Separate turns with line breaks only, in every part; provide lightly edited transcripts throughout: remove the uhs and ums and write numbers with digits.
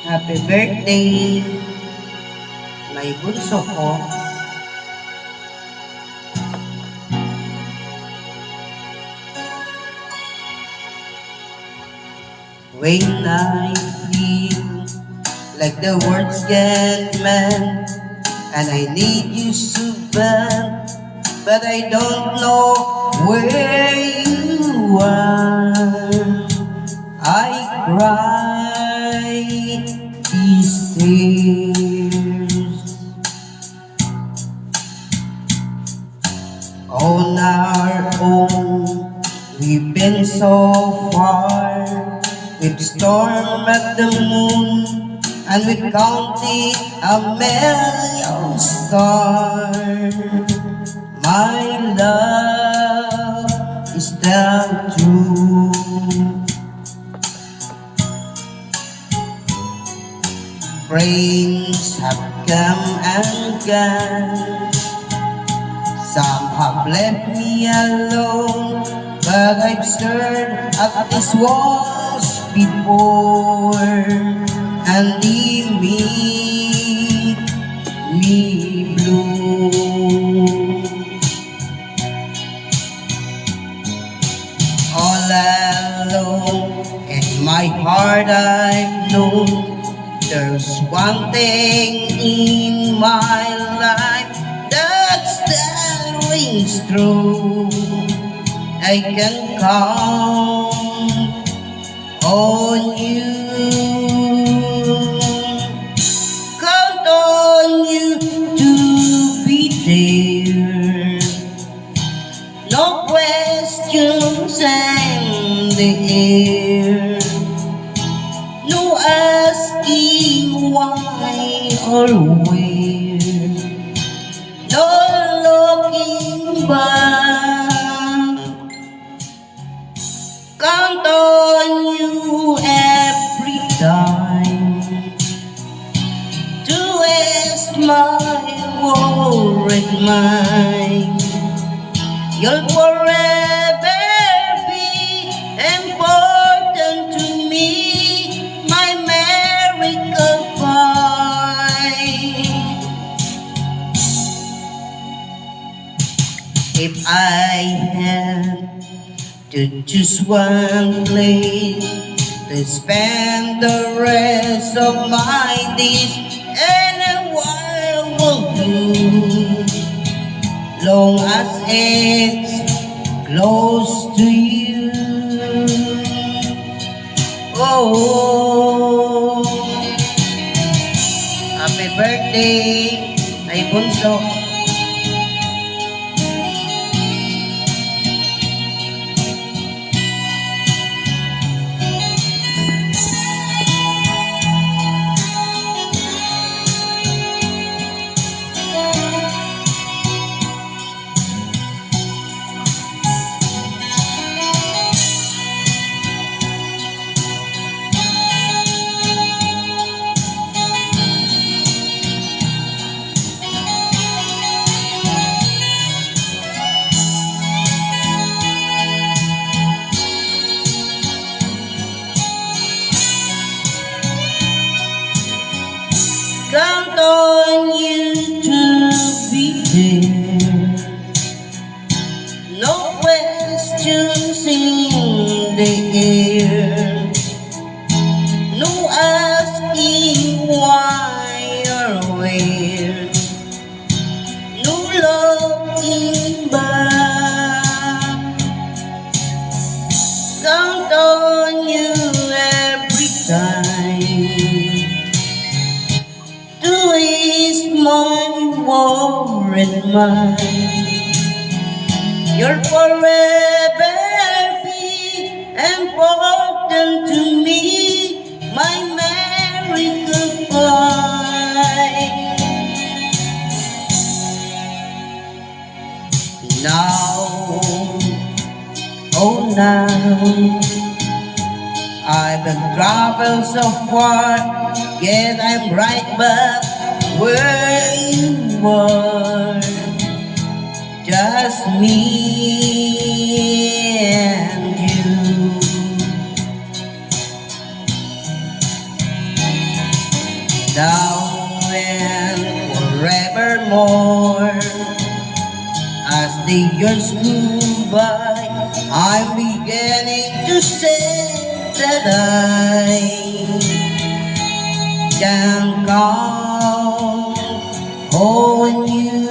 Happy birthday, may bunso ko. When I feel like the words get mad and I need you so bad, but I don't know where you are. I cry these tears on our own. We've been so far. We've stormed at the moon and we've counted a million stars. My love is still true. Friends have come and gone. Some have left me alone, but I've stared at these walls before, and they made me blue. All alone in my heart I've known there's one thing in my life that's that rings true. I can count on you. Count on you to be there. No questions in the air. No asking why or where. No looking back. Count on you every time to waste my worried mind. You'll forever be important to me, my miracle pie. If I had to choose one place to spend the rest of my days, anywhere will do, long as it's close to you. Oh, happy birthday, ay bunso. Count on you to be there. No questions in the air. No asking why or where. No looking back. Count on you every time to ease my worried mind. You'll forever be important to me, my miracle pie. Now, oh now, I've been traveled so far, yet I'm right back where you were. Just me and you. now and forevermore. As the years move by, I'm beginning to say that I can count on you.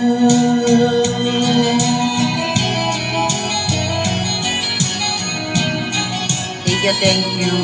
Thank you, thank you.